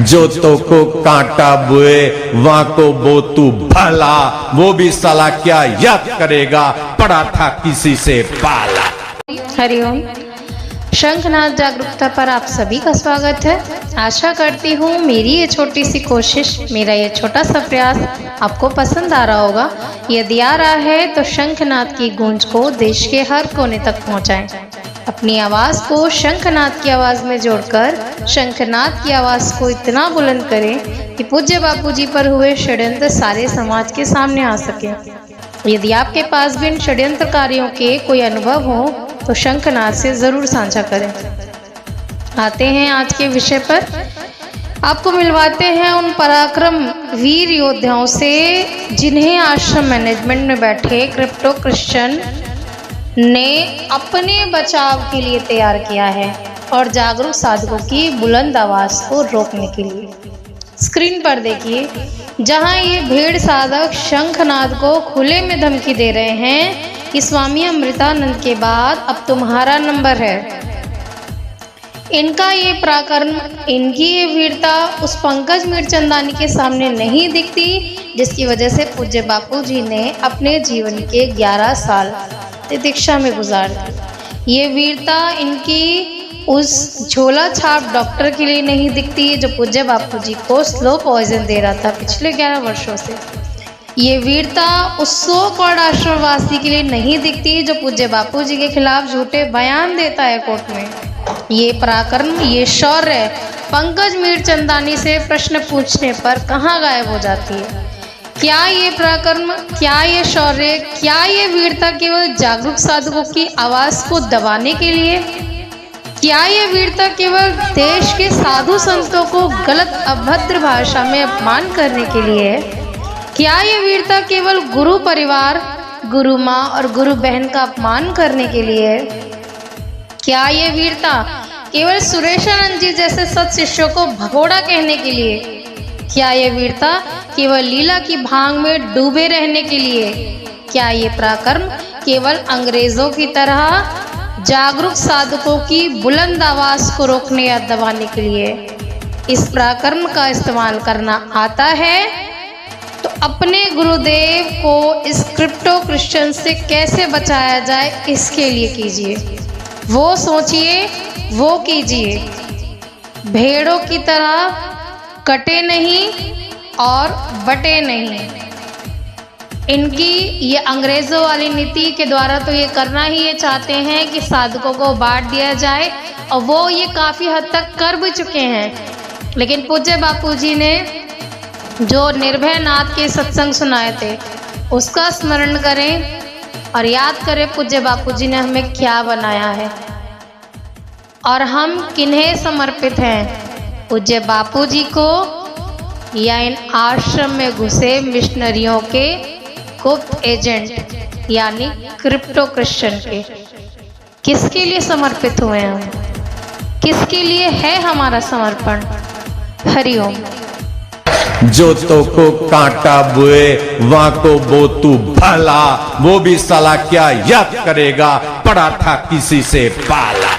जो तो को कांटा बुए वहां को बो तू भला, वो भी साला क्या याद करेगा, पड़ा था किसी से पाला। हरिओम। शंखनाद जागरूकता पर आप सभी का स्वागत है। आशा करती हूँ मेरी ये छोटी सी कोशिश, मेरा ये छोटा सा प्रयास आपको पसंद आ रहा होगा। यदि आ रहा है तो शंखनाद की गूंज को देश के हर कोने तक पहुँचाएं। अपनी आवाज़ को शंखनाद की आवाज़ में जोड़कर शंखनाद की आवाज़ को इतना बुलंद करें कि पूज्य बापूजी पर हुए षड्यंत्र सारे समाज के सामने आ सके। यदि आपके पास भी इन षड्यंत्रकारियों के कोई अनुभव हो तो शंखनाद से ज़रूर साझा करें। आते हैं आज के विषय पर। आपको मिलवाते हैं उन पराक्रम वीर योद्धाओं से जिन्हें आश्रम मैनेजमेंट में बैठे क्रिप्टो क्रिश्चियन ने अपने बचाव के लिए तैयार किया है और जागरूक साधकों की बुलंद आवाज़ को रोकने के लिए। स्क्रीन पर देखिए, जहां ये भीड़ साधक शंखनाद को खुले में धमकी दे रहे हैं कि स्वामी अमृतानंद के बाद अब तुम्हारा नंबर है। इनका ये पराक्रम, इनकी ये वीरता उस पंकज मीरचंदानी के सामने नहीं दिखती जिसकी वजह से पूज्य बापूजी ने अपने जीवन के 11 साल दीक्षा में गुजार दी। ये वीरता इनकी उस झोला छाप डॉक्टर के लिए नहीं दिखती जो पूज्य बापूजी को स्लो पॉइजन दे रहा था पिछले 11 वर्षों से। ये वीरता उस 100 करोड़ आश्रमवासी के लिए नहीं दिखती जो पूज्य बापूजी के खिलाफ झूठे बयान देता है कोर्ट में। ये पराक्रम, ये शौर्य पंकज मीरचंदानी से प्रश्न पूछने पर कहाँ गायब हो जाती है। क्या ये पराक्रम, क्या ये शौर्य, क्या ये वीरता केवल जागरूक साधकों की आवाज़ को दबाने के लिए? क्या ये वीरता केवल देश के साधु संतों को गलत अभद्र भाषा में अपमान करने के लिए है? क्या ये वीरता केवल गुरु परिवार, गुरु माँ और गुरु बहन का अपमान करने के लिए है? क्या ये वीरता केवल सुरेशानंद जी जैसे सत शिष्यों को भगोड़ा कहने के लिए? क्या ये वीरता केवल लीला की भांग में डूबे रहने के लिए? क्या ये पराक्रम केवल अंग्रेजों की तरह जागरूक साधकों की बुलंद आवाज़ को रोकने या दबाने के लिए? इस पराक्रम का इस्तेमाल करना आता है तो अपने गुरुदेव को इस क्रिप्टो क्रिश्चियन से कैसे बचाया जाए इसके लिए कीजिए। वो सोचिए, वो कीजिए। भेड़ों की तरह कटे नहीं और बटे नहीं। इनकी ये अंग्रेज़ों वाली नीति के द्वारा तो ये करना ही ये चाहते हैं कि साधकों को बांट दिया जाए और वो ये काफ़ी हद तक कर भी चुके हैं। लेकिन पूज्य बापूजी ने जो निर्भय नाथ के सत्संग सुनाए थे उसका स्मरण करें और याद करें पूज्य बापूजी ने हमें क्या बनाया है और हम किन्हें समर्पित हैं, पूज्य बापूजी को या इन आश्रम में घुसे मिशनरियों के गुप्त एजेंट यानी क्रिप्टो क्रिश्चियन के? किसके लिए समर्पित हुए हैं हम? किसके लिए है हमारा समर्पण? हरिओम। जो तो को कांटा बुए वहां को बो तू भला, वो भी साला क्या याद करेगा, पड़ा था किसी से पाला।